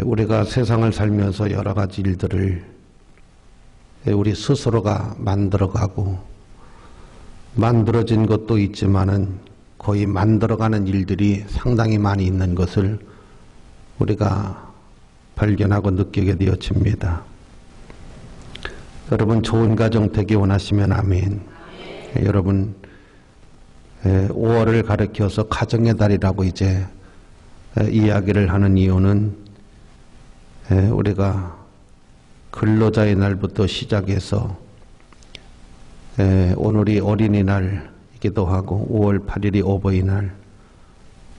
우리가 세상을 살면서 여러 가지 일들을 우리 스스로가 만들어가고 만들어진 것도 있지만은 거의 만들어가는 일들이 상당히 많이 있는 것을 우리가 발견하고 느끼게 되어집니다. 여러분 좋은 가정 되기 원하시면 아멘. 여러분 5월을 가리켜서 가정의 달이라고 이제 이야기를 하는 이유는 우리가 근로자의 날부터 시작해서 오늘이 어린이날이기도 하고 5월 8일이 어버이날,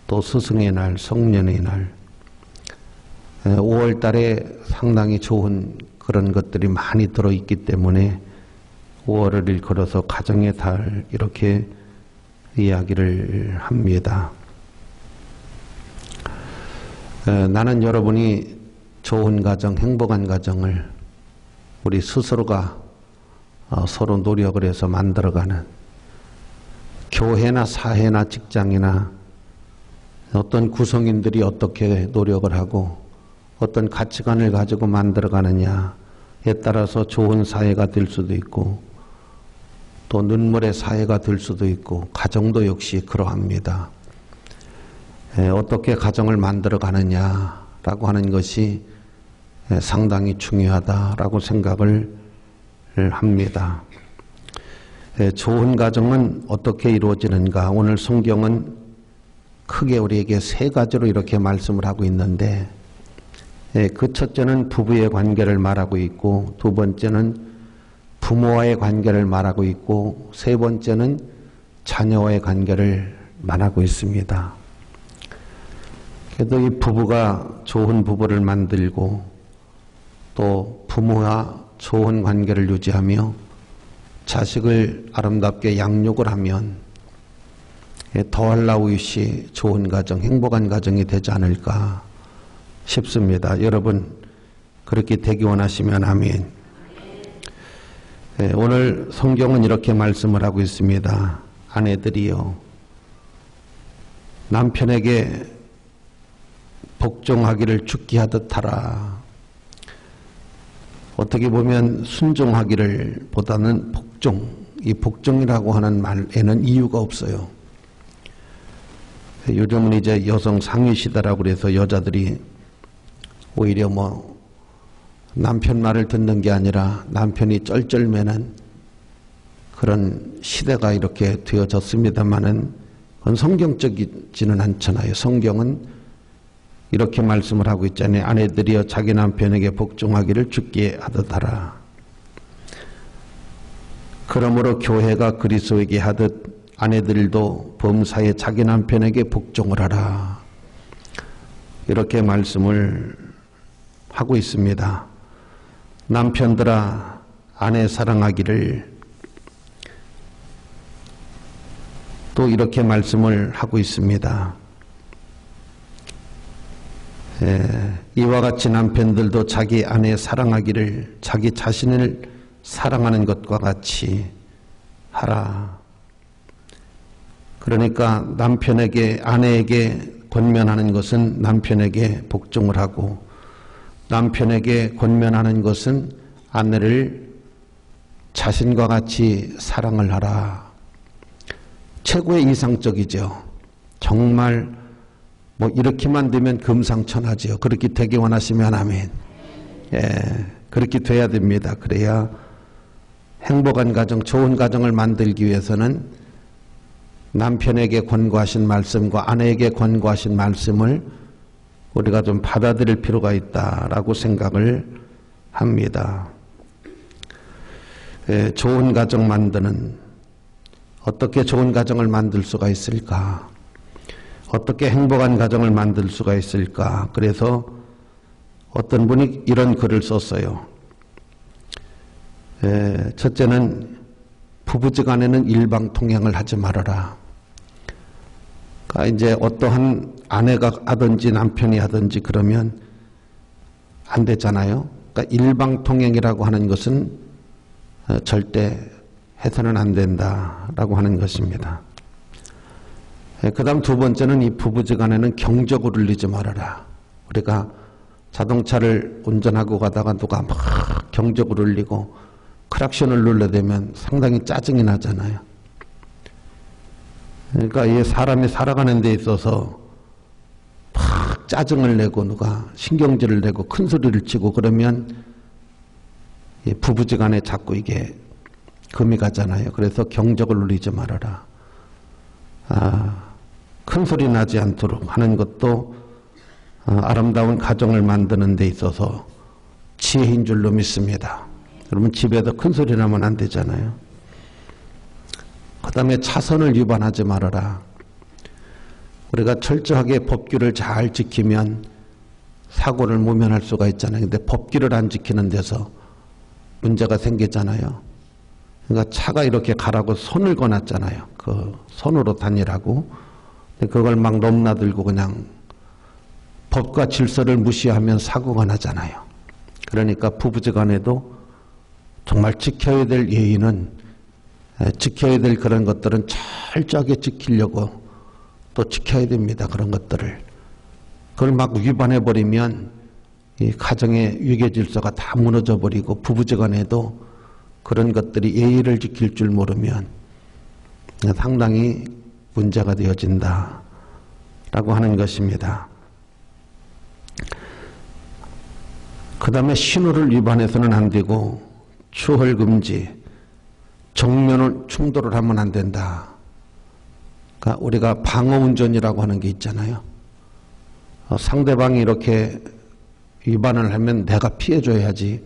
또 스승의 날, 성년의 날, 5월 달에 상당히 좋은 그런 것들이 많이 들어있기 때문에 5월을 일컬어서 가정의 달 이렇게 이야기를 합니다. 나는 여러분이 좋은 가정, 행복한 가정을 우리 스스로가 서로 노력을 해서 만들어가는, 교회나 사회나 직장이나 어떤 구성인들이 어떻게 노력을 하고 어떤 가치관을 가지고 만들어가느냐에 따라서 좋은 사회가 될 수도 있고 또 눈물의 사회가 될 수도 있고 가정도 역시 그러합니다. 어떻게 가정을 만들어가느냐라고 하는 것이 상당히 중요하다라고 생각을 합니다. 좋은 가정은 어떻게 이루어지는가? 오늘 성경은 크게 우리에게 세 가지로 이렇게 말씀을 하고 있는데, 그 첫째는 부부의 관계를 말하고 있고, 두 번째는 부모와의 관계를 말하고 있고, 세 번째는 자녀와의 관계를 말하고 있습니다. 그래도 이 부부가 좋은 부부를 만들고 또 부모와 좋은 관계를 유지하며 자식을 아름답게 양육을 하면 더할 나위 없이 좋은 가정, 행복한 가정이 되지 않을까 싶습니다. 여러분 그렇게 되기 원하시면 아멘. 오늘 성경은 이렇게 말씀을 하고 있습니다. 아내들이요, 남편에게 복종하기를 죽게 하듯 하라. 어떻게 보면 순종하기를 보다는 복종, 이 복종이라고 하는 말에는 이유가 없어요. 요즘은 이제 여성 상위 시대라고 그래서 여자들이 오히려 남편 말을 듣는 게 아니라 남편이 쩔쩔매는 그런 시대가 이렇게 되어졌습니다마는 그건 성경적이지는 않잖아요. 성경은 이렇게 말씀을 하고 있잖아요. 아내들이여 자기 남편에게 복종하기를 죽게 하듯 하라. 그러므로 교회가 그리스도에게 하듯 아내들도 범사에 자기 남편에게 복종을 하라. 이렇게 말씀을 하고 있습니다. 남편들아 아내 사랑하기를, 또 이렇게 말씀을 하고 있습니다. 이와 같이 남편들도 자기 아내 사랑하기를 자기 자신을 사랑하는 것과 같이 하라. 그러니까 남편에게, 아내에게 권면하는 것은 남편에게 복종을 하고, 남편에게 권면하는 것은 아내를 자신과 같이 사랑을 하라. 최고의 이상적이죠. 정말 이렇게만 되면 금상첨화지요. 그렇게 되기 원하시면 아멘. 그렇게 돼야 됩니다. 그래야 행복한 가정, 좋은 가정을 만들기 위해서는 남편에게 권고하신 말씀과 아내에게 권고하신 말씀을 우리가 좀 받아들일 필요가 있다라고 생각을 합니다. 좋은 가정 만드는, 어떻게 좋은 가정을 만들 수가 있을까? 어떻게 행복한 가정을 만들 수가 있을까? 그래서 어떤 분이 이런 글을 썼어요. 첫째는 부부지간에는 일방통행을 하지 말아라. 그러니까 이제 어떠한 아내가 하든지 남편이 하든지 그러면 안 되잖아요. 그러니까 일방통행이라고 하는 것은 절대 해서는 안 된다라고 하는 것입니다. 그 다음 두 번째는 이 부부지간에는 경적을 울리지 말아라. 우리가 자동차를 운전하고 가다가 누가 막 경적을 울리고 크락션을 눌러대면 상당히 짜증이 나잖아요. 그러니까 이 사람이 살아가는 데 있어서 막 짜증을 내고 누가 신경질을 내고 큰 소리를 치고 그러면 부부지간에 자꾸 이게 금이 가잖아요. 그래서 경적을 울리지 말아라. 큰 소리 나지 않도록 하는 것도 아름다운 가정을 만드는 데 있어서 지혜인 줄로 믿습니다. 여러분 집에도 큰 소리 나면 안 되잖아요. 그 다음에 차선을 위반하지 말아라. 우리가 철저하게 법규를 잘 지키면 사고를 모면할 수가 있잖아요. 근데 법규를 안 지키는 데서 문제가 생기잖아요. 그러니까 차가 이렇게 가라고 손을 거놨잖아요. 그 손으로 다니라고. 근데 그걸 막 넘나들고 그냥 법과 질서를 무시하면 사고가 나잖아요. 그러니까 부부지간에도 정말 지켜야 될 예의는 지켜야 될 그런 것들은 철저하게 지키려고 또 지켜야 됩니다. 그런 것들을. 그걸 막 위반해버리면 이 가정의 위계질서가 다 무너져버리고 부부지간에도 그런 것들이 예의를 지킬 줄 모르면 상당히 문제가 되어진다 라고 하는 것입니다. 그 다음에 신호를 위반해서는 안 되고 추월금지, 정면을 충돌을 하면 안 된다. 그러니까 우리가 방어운전이라고 하는 게 있잖아요. 상대방이 이렇게 위반을 하면 내가 피해줘야지.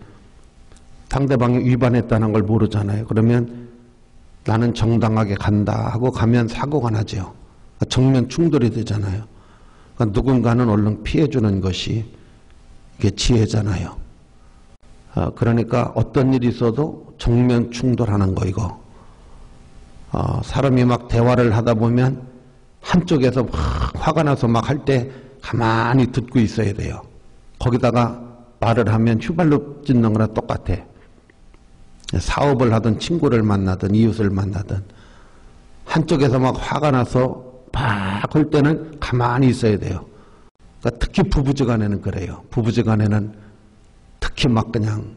상대방이 위반했다는 걸 모르잖아요. 그러면 나는 정당하게 간다 하고 가면 사고가 나죠. 정면 충돌이 되잖아요. 그러니까 누군가는 얼른 피해주는 것이 이게 지혜잖아요. 그러니까 어떤 일이 있어도 정면 충돌하는 거 이거. 사람이 막 대화를 하다 보면 한쪽에서 막 화가 나서 막 할 때 가만히 듣고 있어야 돼요. 거기다가 말을 하면 휘발유 찢는 거랑 똑같아. 사업을 하든 친구를 만나든 이웃을 만나든 한쪽에서 막 화가 나서 막 할 때는 가만히 있어야 돼요. 그러니까 특히 부부지간에는 그래요. 부부지간에는 특히 막 그냥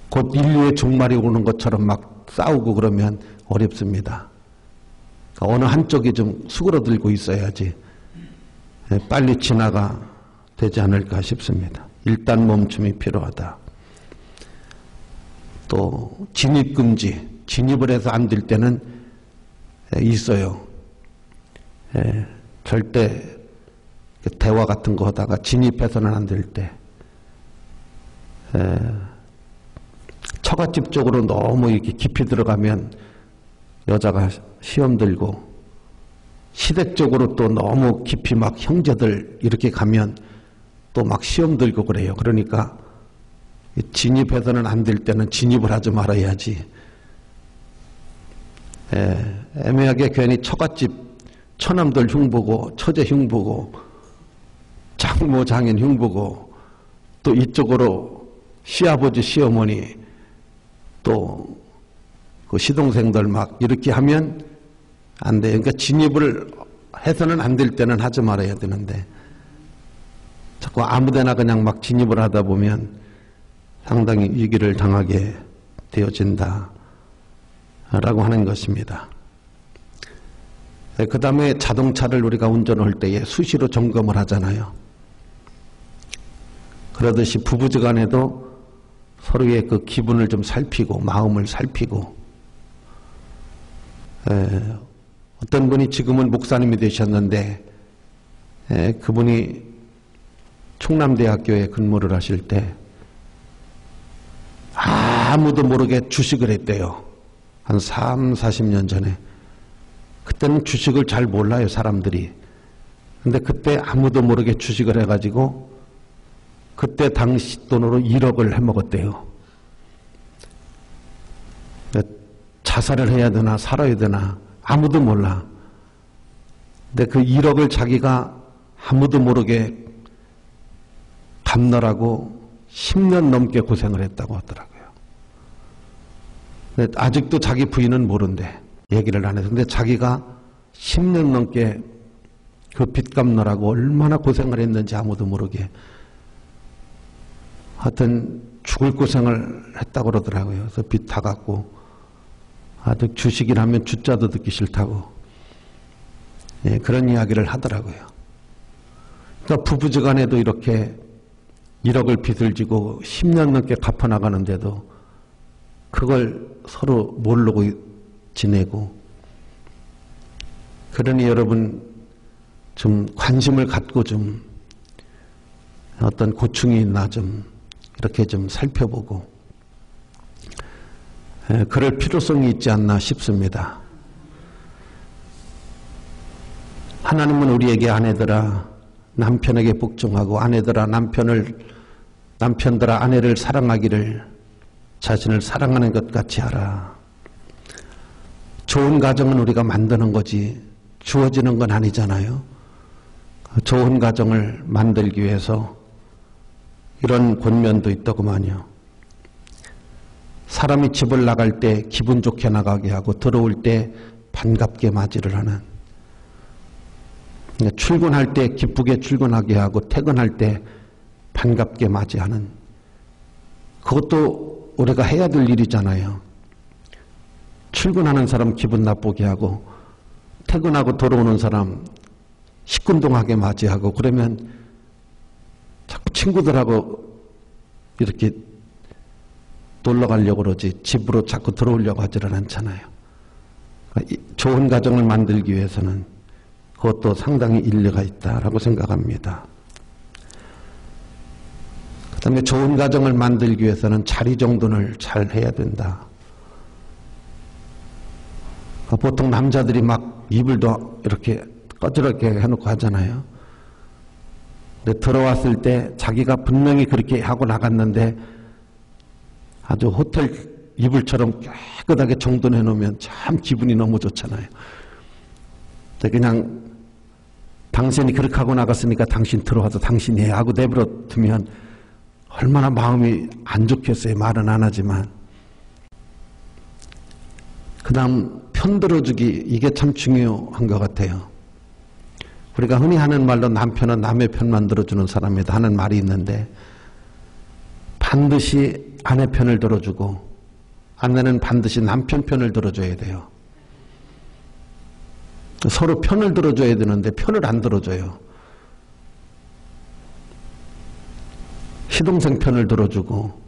곧 인류의 종말이 오는 것처럼 막 싸우고 그러면 어렵습니다. 그러니까 어느 한쪽이 좀 수그러들고 있어야지 빨리 진화가 되지 않을까 싶습니다. 일단 멈춤이 필요하다. 또 진입금지, 진입을 해서 안 될 때는 있어요. 절대 대화 같은 거 하다가 진입해서는 안 될 때 처갓집 쪽으로 너무 이렇게 깊이 들어가면 여자가 시험 들고 시댁 쪽으로 또 너무 깊이 막 형제들 이렇게 가면 또 막 시험 들고 그래요. 그러니까 진입해서는 안 될 때는 진입을 하지 말아야지. 애매하게 괜히 처갓집 처남들 흉보고 처제 흉보고 장모 장인 흉보고 또 이쪽으로 시아버지 시어머니 또 그 시동생들 막 이렇게 하면 안 돼요. 그러니까 진입을 해서는 안 될 때는 하지 말아야 되는데 자꾸 아무데나 그냥 막 진입을 하다 보면 상당히 위기를 당하게 되어진다 라고 하는 것입니다. 그 다음에 자동차를 우리가 운전할 때에 수시로 점검을 하잖아요. 그러듯이 부부지간에도 서로의 그 기분을 좀 살피고 마음을 살피고 어떤 분이 지금은 목사님이 되셨는데 그분이 충남대학교에 근무를 하실 때 아무도 모르게 주식을 했대요. 한 40년 전에. 그때는 주식을 잘 몰라요, 사람들이. 근데 그때 아무도 모르게 주식을 해가지고 그때 당시 돈으로 1억을 해먹었대요. 자살을 해야 되나 살아야 되나 아무도 몰라. 근데 그 1억을 자기가 아무도 모르게 갚느라고 10년 넘게 고생을 했다고 하더라고요. 근데 아직도 자기 부인은 모른대. 얘기를 안 해서. 근데 자기가 10년 넘게 그 빚 갚느라고 얼마나 고생을 했는지 아무도 모르게. 하여튼 죽을 고생을 했다고 그러더라고요. 그래서 빚 다 갚고 아주 주식이라면 주자도 듣기 싫다고, 예, 그런 이야기를 하더라고요. 그러니까 부부지간에도 이렇게 1억을 빚을 지고 10년 넘게 갚아나가는데도 그걸 서로 모르고 지내고. 그러니 여러분 좀 관심을 갖고 좀 어떤 고충이 있나 좀 이렇게 좀 살펴보고 그럴 필요성이 있지 않나 싶습니다. 하나님은 우리에게 아내들아 남편에게 복종하고 아내들아 남편들아 아내를 사랑하기를 자신을 사랑하는 것 같이 하라. 좋은 가정은 우리가 만드는 거지 주어지는 건 아니잖아요. 좋은 가정을 만들기 위해서 이런 권면도 있더구만요. 사람이 집을 나갈 때 기분 좋게 나가게 하고 들어올 때 반갑게 맞이를 하는, 출근할 때 기쁘게 출근하게 하고 퇴근할 때 반갑게 맞이하는, 그것도 우리가 해야 될 일이잖아요. 출근하는 사람 기분 나쁘게 하고 퇴근하고 돌아오는 사람 시큰둥하게 맞이하고 그러면 자꾸 친구들하고 이렇게 놀러 가려고 그러지 집으로 자꾸 들어오려고 하지는 않잖아요. 좋은 가정을 만들기 위해서는 그것도 상당히 일리가 있다라고 생각합니다. 그 다음에 좋은 가정을 만들기 위해서는 자리 정돈을 잘 해야 된다. 보통 남자들이 막 이불도 이렇게 꺼지럽게 해놓고 하잖아요. 근데 들어왔을 때 자기가 분명히 그렇게 하고 나갔는데 아주 호텔 이불처럼 깨끗하게 정돈해 놓으면 참 기분이 너무 좋잖아요. 그냥 당신이 그렇게 하고 나갔으니까 당신 들어와서 당신이 해 하고 내버려 두면 얼마나 마음이 안 좋겠어요. 말은 안 하지만. 그 다음 편 들어주기, 이게 참 중요한 것 같아요. 우리가 흔히 하는 말로 남편은 남의 편만 들어주는 사람이다 하는 말이 있는데 반드시 아내 편을 들어주고 아내는 반드시 남편 편을 들어줘야 돼요. 서로 편을 들어줘야 되는데 편을 안 들어줘요. 시동생 편을 들어주고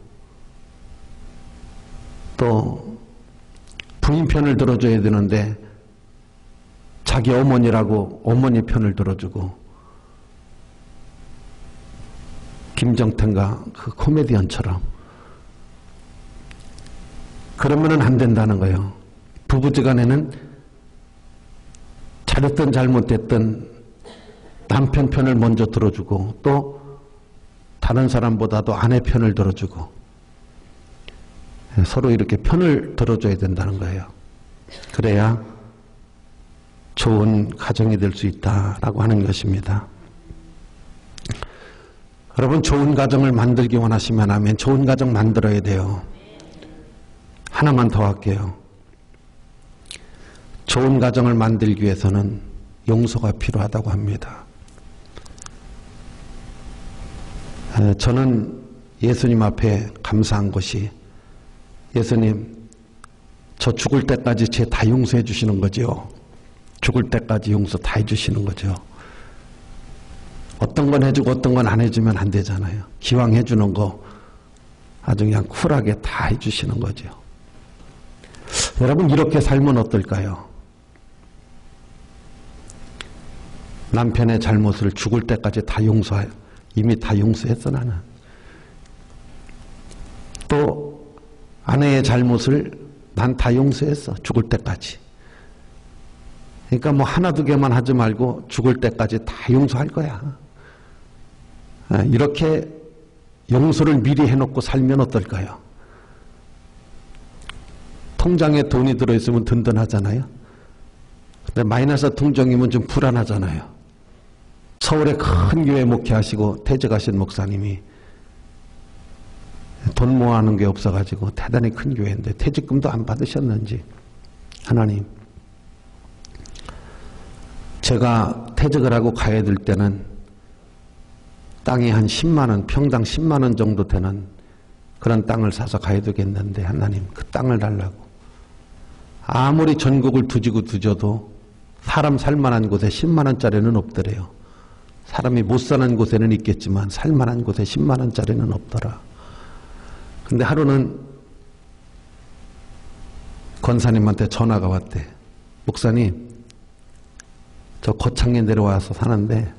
또 부인 편을 들어줘야 되는데 자기 어머니라고 어머니 편을 들어주고, 김정태인가 그 코미디언처럼 그러면은 안 된다는 거예요. 부부지간에는 잘했든 잘못됐든 남편 편을 먼저 들어주고 또 다른 사람보다도 아내 편을 들어주고 서로 이렇게 편을 들어줘야 된다는 거예요. 그래야 좋은 가정이 될 수 있다라고 하는 것입니다. 여러분 좋은 가정을 만들기 원하시면 하면 좋은 가정 만들어야 돼요. 하나만 더 할게요. 좋은 가정을 만들기 위해서는 용서가 필요하다고 합니다. 저는 예수님 앞에 감사한 것이 예수님 저 죽을 때까지 제 다 용서해 주시는 거죠. 죽을 때까지 용서 다 해주시는 거죠. 어떤 건 해주고 어떤 건 안 해주면 안 되잖아요. 기왕 해주는 거 아주 그냥 쿨하게 다 해주시는 거죠. 여러분 이렇게 살면 어떨까요? 남편의 잘못을 죽을 때까지 다 용서해. 이미 다 용서했어 나는. 또 아내의 잘못을 난 다 용서했어. 죽을 때까지. 그러니까 뭐 하나 두 개만 하지 말고 죽을 때까지 다 용서할 거야. 이렇게 용서를 미리 해놓고 살면 어떨까요? 통장에 돈이 들어있으면 든든하잖아요. 근데 마이너스 통장이면 좀 불안하잖아요. 서울에 큰 교회 목회하시고 퇴직하신 목사님이 돈 모아놓은 게 없어가지고 대단히 큰 교회인데 퇴직금도 안 받으셨는지 하나님 제가 퇴직을 하고 가야 될 때는 땅이 한 10만 원, 평당 10만 원 정도 되는 그런 땅을 사서 가야 되겠는데 하나님 그 땅을 달라고. 아무리 전국을 두져도 사람 살만한 곳에 10만 원짜리는 없더래요. 사람이 못 사는 곳에는 있겠지만 살만한 곳에 10만 원짜리는 없더라. 근데 하루는 권사님한테 전화가 왔대. 목사님, 저 고창에 내려와서 사는데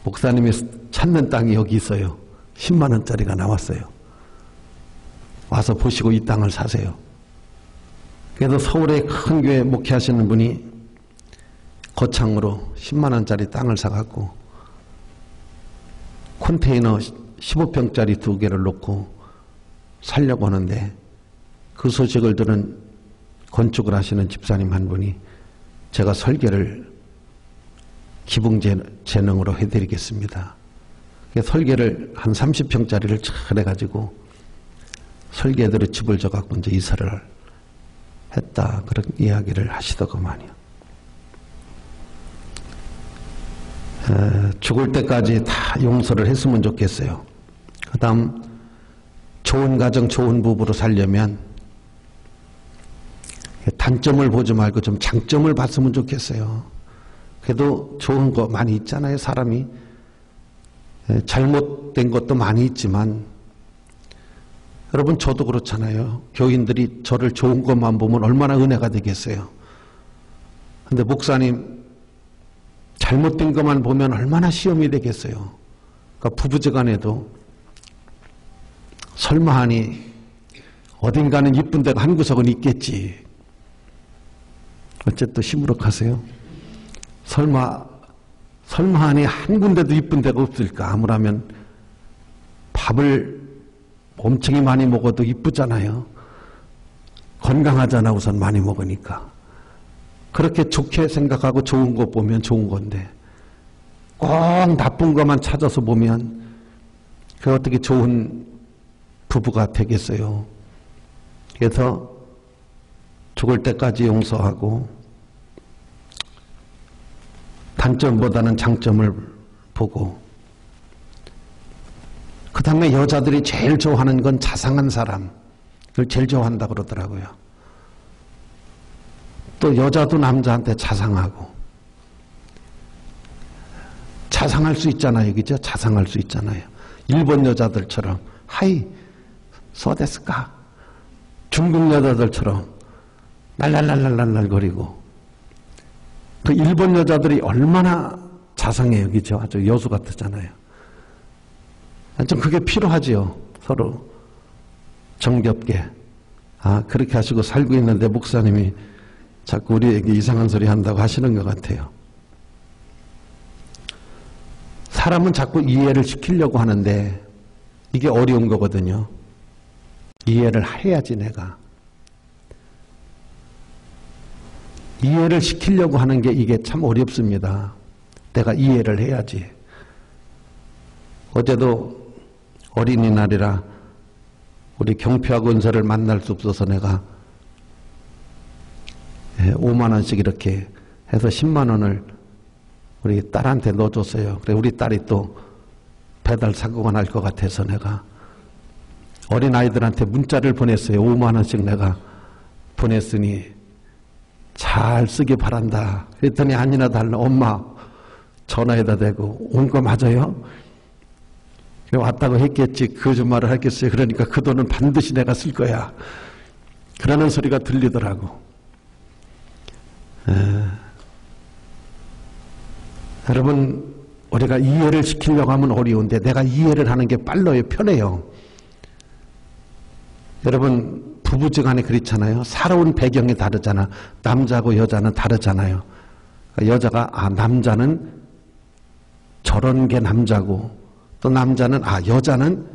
목사님이 찾는 땅이 여기 있어요. 10만 원짜리가 나왔어요. 와서 보시고 이 땅을 사세요. 그래서 서울의 큰 교회 목회하시는 분이 거창으로 10만 원짜리 땅을 사갖고 컨테이너 15평짜리 2개를 놓고 살려고 하는데 그 소식을 들은 건축을 하시는 집사님 한 분이 제가 설계를 기붕재능으로 해드리겠습니다. 설계를 한 30평짜리를 잘 해가지고 설계대로 집을 져갖고 이제 이사를 했다. 그런 이야기를 하시더구만요. 죽을 때까지 다 용서를 했으면 좋겠어요. 그 다음 좋은 가정 좋은 부부로 살려면 단점을 보지 말고 좀 장점을 봤으면 좋겠어요. 그래도 좋은 거 많이 있잖아요. 사람이 잘못된 것도 많이 있지만 여러분 저도 그렇잖아요. 교인들이 저를 좋은 것만 보면 얼마나 은혜가 되겠어요. 근데 목사님 잘못된 것만 보면 얼마나 시험이 되겠어요. 그러니까 부부지간에도 설마하니 어딘가는 이쁜 데가 한 구석은 있겠지. 어째 또 시무룩하세요? 설마하니 한 군데도 이쁜 데가 없을까? 아무라면 밥을 엄청이 많이 먹어도 이쁘잖아요. 건강하잖아 우선 많이 먹으니까. 그렇게 좋게 생각하고 좋은 거 보면 좋은 건데 꼭 나쁜 것만 찾아서 보면 그 어떻게 좋은 부부가 되겠어요. 그래서 죽을 때까지 용서하고 단점보다는 장점을 보고 그 다음에 여자들이 제일 좋아하는 건 자상한 사람을 제일 좋아한다 그러더라고요. 또 여자도 남자한테 자상하고 자상할 수 있잖아요. 그죠? 자상할 수 있잖아요. 일본 여자들처럼 하이 소데스까 중국 여자들처럼 날랄랄랄랄 거리고 그 일본 여자들이 얼마나 자상해요. 그죠? 아주 여수 같았잖아요. 좀 그게 필요하지요. 서로 정겹게. 그렇게 하시고 살고 있는데 목사님이 자꾸 우리에게 이상한 소리 한다고 하시는 것 같아요. 사람은 자꾸 이해를 시키려고 하는데 이게 어려운 거거든요. 이해를 해야지 내가. 이해를 시키려고 하는 게 이게 참 어렵습니다. 내가 이해를 해야지. 어제도 어린이날이라 우리 경표하고 은서를 만날 수 없어서 내가 5만 원씩 이렇게 해서 10만 원을 우리 딸한테 넣어줬어요. 그래 우리 딸이 또 배달 사고가 날 것 같아서 내가 어린아이들한테 문자를 보냈어요. 5만 원씩 내가 보냈으니 잘 쓰기 바란다. 그랬더니 아니나 달라. 엄마 전화에다 대고 온 거 맞아요? 왔다고 했겠지. 거짓말을 하겠어요. 그러니까 그 돈은 반드시 내가 쓸 거야. 그러는 소리가 들리더라고. 여러분 우리가 이해를 시키려고 하면 어려운데 내가 이해를 하는 게 빨라요. 편해요. 여러분 부부지간에 그렇잖아요. 살아온 배경이 다르잖아. 남자하고 여자는 다르잖아요. 여자가 남자는 저런 게 남자고 또 남자는 여자는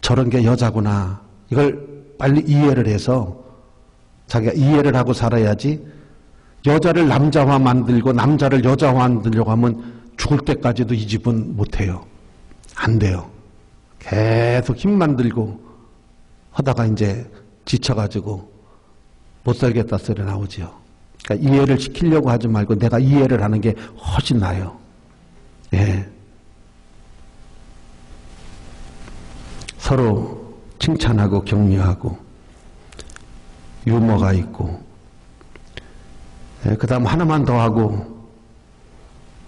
저런 게 여자구나. 이걸 빨리 이해를 해서 자기가 이해를 하고 살아야지. 여자를 남자화 만들고 남자를 여자화 만들려고 하면 죽을 때까지도 이 집은 못해요. 안 돼요. 계속 힘만 들고 하다가 이제 지쳐가지고 못 살겠다 소리 나오지요. 그러니까 이해를 시키려고 하지 말고 내가 이해를 하는 게 훨씬 나아요. 예. 서로 칭찬하고 격려하고 유머가 있고, 예, 그 다음 하나만 더 하고,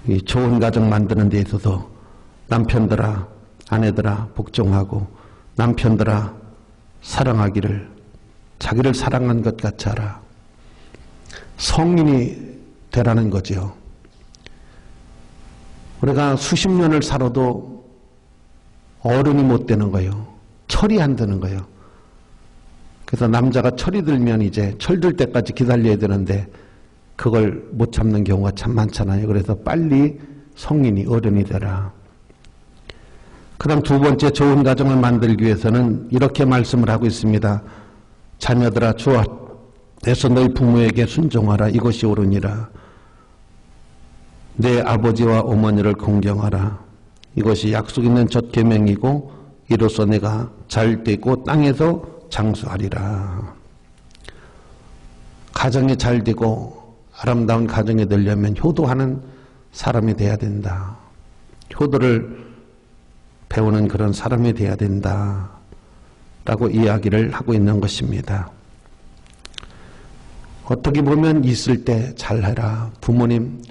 이 좋은 가정 만드는 데 있어서 남편들아, 아내들아 복종하고, 남편들아 사랑하기를 자기를 사랑한 것 같이 하라. 성인이 되라는 거죠. 우리가 수십 년을 살아도 어른이 못 되는 거예요. 철이 안 드는 거예요. 그래서 남자가 철이 들면 이제 철들 때까지 기다려야 되는데 그걸 못 참는 경우가 참 많잖아요. 그래서 빨리 성인이 어른이 되라. 그 다음 두 번째, 좋은 가정을 만들기 위해서는 이렇게 말씀을 하고 있습니다. 자녀들아 주 앞에서 너희 부모에게 순종하라. 이것이 옳으니라. 내 아버지와 어머니를 공경하라. 이것이 약속 있는 첫 계명이고 이로써 내가 잘 되고 땅에서 장수하리라. 가정이 잘 되고 아름다운 가정이 되려면 효도하는 사람이 돼야 된다. 효도를 배우는 그런 사람이 돼야 된다 라고 이야기를 하고 있는 것입니다. 어떻게 보면 있을 때 잘해라. 부모님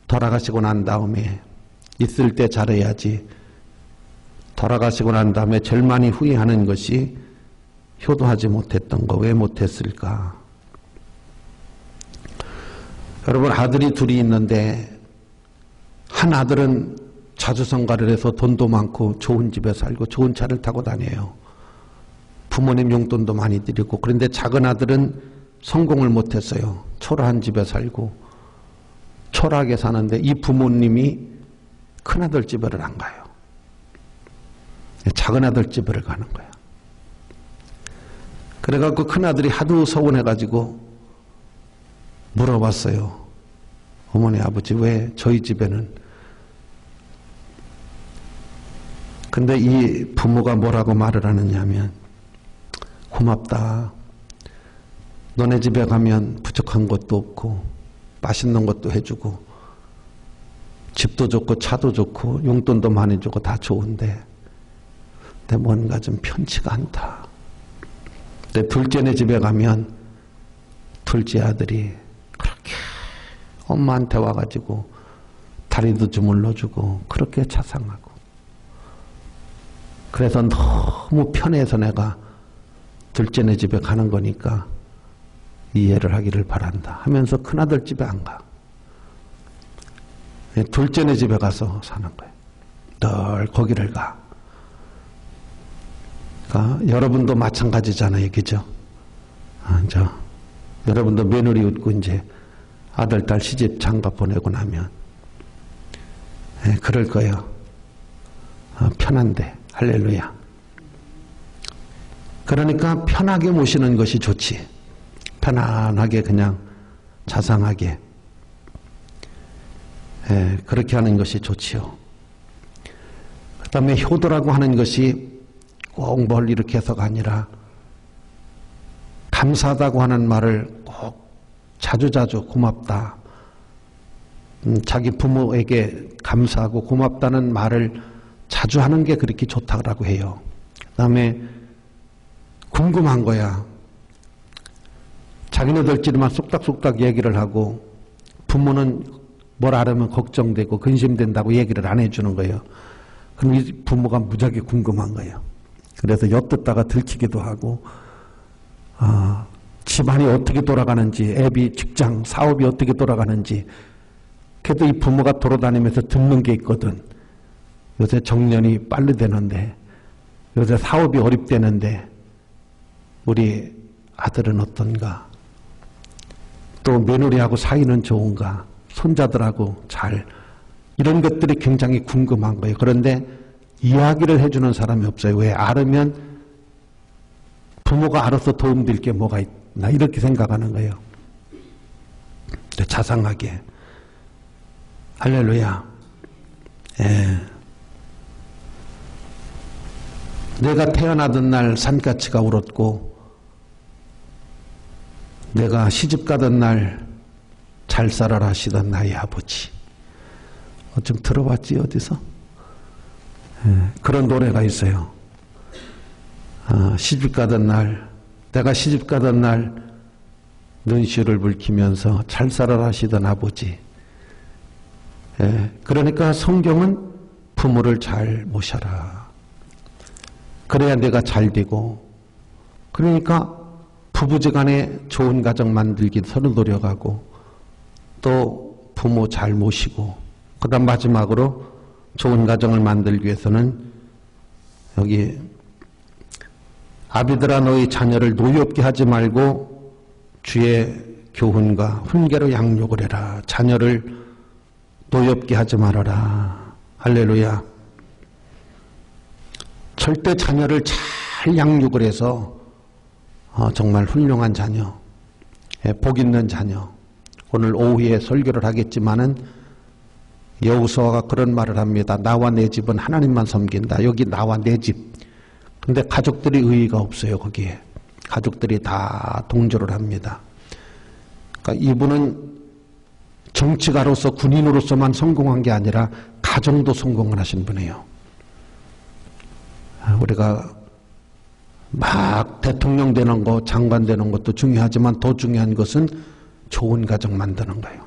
돌아가시고 난 다음에 있을 때 잘해야지. 돌아가시고 난 다음에 제일 많이 후회하는 것이 효도하지 못했던 거. 왜 못했을까? 여러분, 아들이 둘이 있는데 한 아들은 자주성가를 해서 돈도 많고 좋은 집에 살고 좋은 차를 타고 다녀요. 부모님 용돈도 많이 드리고. 그런데 작은 아들은 성공을 못했어요. 초라한 집에 살고 초라하게 사는데 이 부모님이 큰아들 집에를 안 가요. 작은 아들 집에를 가는 거야. 그래갖고 큰아들이 하도 서운해가지고 물어봤어요. 어머니 아버지 왜 저희 집에는. 근데 이 부모가 뭐라고 말을 하느냐면, 고맙다. 너네 집에 가면 부족한 것도 없고 맛있는 것도 해주고 집도 좋고 차도 좋고 용돈도 많이 주고 다 좋은데 근데 뭔가 좀 편치가 않다. 근데 둘째네 집에 가면 둘째 아들이 그렇게 엄마한테 와가지고 다리도 주물러주고 그렇게 자상하고, 그래서 너무 편해서 내가 둘째네 집에 가는 거니까 이해를 하기를 바란다 하면서 큰아들 집에 안 가. 둘째네 집에 가서 사는 거예요. 늘 거기를 가. 그러니까 여러분도 마찬가지잖아요. 그죠? 여러분도 며느리 웃고 이제 아들, 딸 시집 장가 보내고 나면 그럴 거예요. 편한데. 할렐루야. 그러니까 편하게 모시는 것이 좋지. 편안하게 그냥 자상하게 그렇게 하는 것이 좋지요. 그 다음에 효도라고 하는 것이 꼭 뭘 이렇게 해서가 아니라 감사하다고 하는 말을 꼭 자주자주 고맙다. 자기 부모에게 감사하고 고맙다는 말을 자주 하는 게 그렇게 좋다고 해요. 그 다음에 궁금한 거야. 자기네들끼리만 쏙닥쏙닥 얘기를 하고 부모는 뭘 알으면 걱정되고 근심된다고 얘기를 안 해주는 거예요. 그럼 이 부모가 무지하게 궁금한 거예요. 그래서 엿듣다가 들키기도 하고 집안이 어떻게 돌아가는지, 애비 직장, 사업이 어떻게 돌아가는지. 그래도 이 부모가 돌아다니면서 듣는 게 있거든. 요새 정년이 빨리 되는데, 요새 사업이 어렵대는데 우리 아들은 어떤가? 또 며느리하고 사이는 좋은가? 손자들하고 잘. 이런 것들이 굉장히 궁금한 거예요. 그런데 이야기를 해주는 사람이 없어요. 왜? 알으면 부모가 알아서 도움될 게 뭐가 있나 이렇게 생각하는 거예요. 자상하게. 할렐루야. 내가 태어나던 날 산까치가 울었고 내가 시집가던 날 잘 살아라 하시던 나의 아버지. 좀 들어봤지 어디서? 그런 노래가 있어요. 시집가던 날, 내가 시집가던 날 눈시울을 붉히면서 잘 살아라 하시던 아버지. 그러니까 성경은 부모를 잘 모셔라. 그래야 내가 잘 되고, 그러니까 부부지간에 좋은 가정 만들기 서로 노력하고, 또 부모 잘 모시고, 그 다음 마지막으로 좋은 가정을 만들기 위해서는 여기 아비들아 너희 자녀를 노엽게 하지 말고 주의 교훈과 훈계로 양육을 해라. 자녀를 노엽게 하지 말아라. 할렐루야. 절대 자녀를 잘 양육을 해서 정말 훌륭한 자녀, 복 있는 자녀. 오늘 오후에 설교를 하겠지만은 여호수아가 그런 말을 합니다. 나와 내 집은 하나님만 섬긴다. 여기 나와 내 집. 근데 가족들이 의의가 없어요. 거기에. 가족들이 다 동조를 합니다. 그러니까 이분은 정치가로서 군인으로서만 성공한 게 아니라 가정도 성공을 하신 분이에요. 우리가 막 대통령 되는 거, 장관 되는 것도 중요하지만 더 중요한 것은 좋은 가정 만드는 거예요.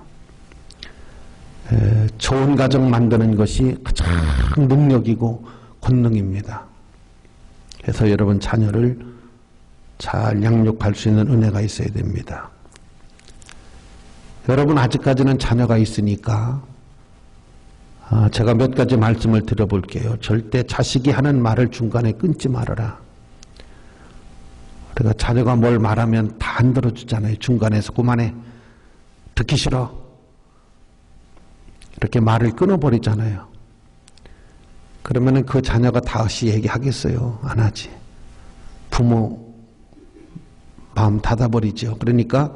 좋은 가정 만드는 것이 가장 능력이고 권능입니다. 그래서 여러분 자녀를 잘 양육할 수 있는 은혜가 있어야 됩니다. 여러분 아직까지는 자녀가 있으니까 제가 몇 가지 말씀을 드려볼게요. 절대 자식이 하는 말을 중간에 끊지 말아라. 우리가 자녀가 뭘 말하면 다 안 들어주잖아요. 중간에서 그만해. 듣기 싫어. 이렇게 말을 끊어버리잖아요. 그러면은 그 자녀가 다시 얘기하겠어요? 안 하지. 부모 마음 닫아버리죠. 그러니까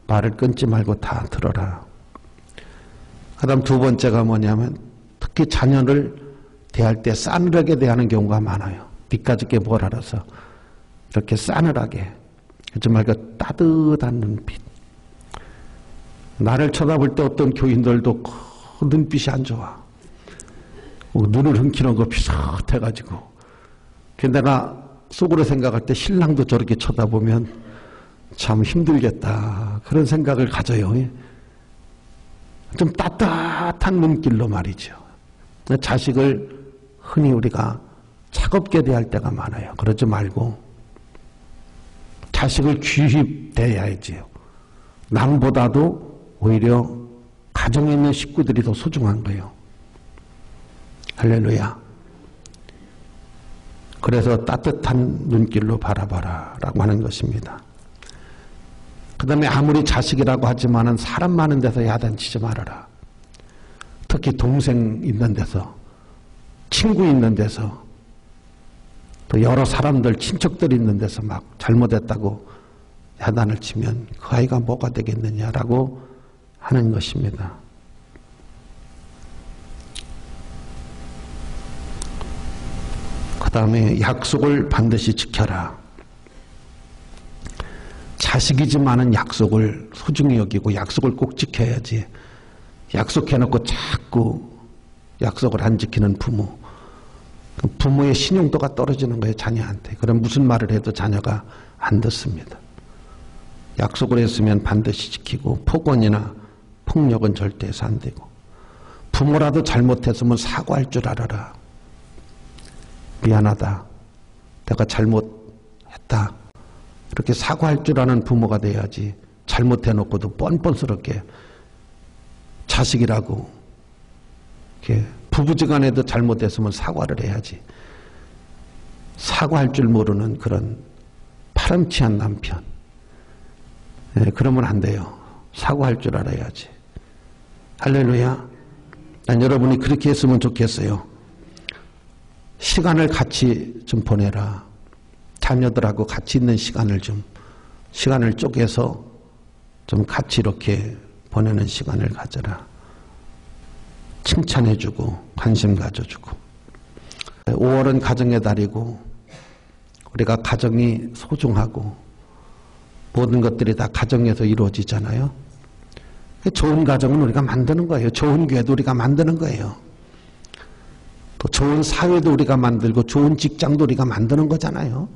말을 끊지 말고 다 들어라. 그 다음 두 번째가 뭐냐면 특히 자녀를 대할 때 싸늘하게 대하는 경우가 많아요. 니까짓게 뭘 알아서 이렇게 싸늘하게. 그러지 말고 따뜻한 눈빛. 나를 쳐다볼 때 어떤 교인들도 그 눈빛이 안 좋아. 눈을 흘키는 거 비슷해가지고. 내가 속으로 생각할 때 신랑도 저렇게 쳐다보면 참 힘들겠다. 그런 생각을 가져요. 좀 따뜻한 눈길로 말이죠. 자식을 흔히 우리가 차갑게 대할 때가 많아요. 그러지 말고 자식을 귀히 대해야지요. 남보다도 오히려 가정에 있는 식구들이 더 소중한 거예요. 할렐루야. 그래서 따뜻한 눈길로 바라봐라 라고 하는 것입니다. 그 다음에 아무리 자식이라고 하지만은 사람 많은 데서 야단치지 말아라. 특히 동생 있는 데서, 친구 있는 데서, 또 여러 사람들, 친척들 있는 데서 막 잘못했다고 야단을 치면 그 아이가 뭐가 되겠느냐라고 하는 것입니다. 그 다음에 약속을 반드시 지켜라. 자식이지만은 약속을 소중히 여기고 약속을 꼭 지켜야지. 약속해놓고 자꾸 약속을 안 지키는 부모. 부모의 신용도가 떨어지는 거예요, 자녀한테. 그럼 무슨 말을 해도 자녀가 안 듣습니다. 약속을 했으면 반드시 지키고 폭언이나 폭력은 절대 해서 안 되고 부모라도 잘못했으면 사과할 줄 알아라. 미안하다. 내가 잘못했다. 이렇게 사과할 줄 아는 부모가 돼야지 잘못해놓고도 뻔뻔스럽게 자식이라고 이렇게 부부지간에도 잘못했으면 사과를 해야지. 사과할 줄 모르는 그런 파렴치한 남편. 그러면 안 돼요. 사과할 줄 알아야지. 할렐루야. 난 여러분이 그렇게 했으면 좋겠어요. 시간을 같이 좀 보내라. 자녀들하고 같이 있는 시간을 쪼개서 좀 같이 이렇게 보내는 시간을 가져라. 칭찬해주고 관심 가져주고. 5월은 가정의 달이고 우리가 가정이 소중하고 모든 것들이 다 가정에서 이루어지잖아요. 좋은 가정은 우리가 만드는 거예요. 좋은 교회도 우리가 만드는 거예요. 또 좋은 사회도 우리가 만들고 좋은 직장도 우리가 만드는 거잖아요.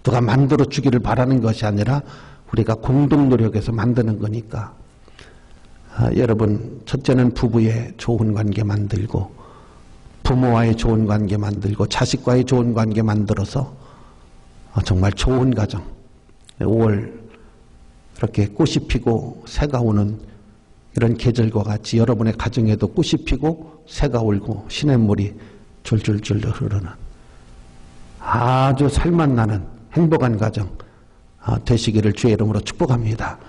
누가 만들어 주기를 바라는 것이 아니라 우리가 공동 노력해서 만드는 거니까. 여러분, 첫째는 부부의 좋은 관계 만들고 부모와의 좋은 관계 만들고 자식과의 좋은 관계 만들어서 정말 좋은 가정, 5월 이렇게 꽃이 피고 새가 오는 이런 계절과 같이 여러분의 가정에도 꽃이 피고 새가 울고 시냇물이 줄줄줄 흐르는 아주 살맛나는 행복한 가정 되시기를 주의 이름으로 축복합니다.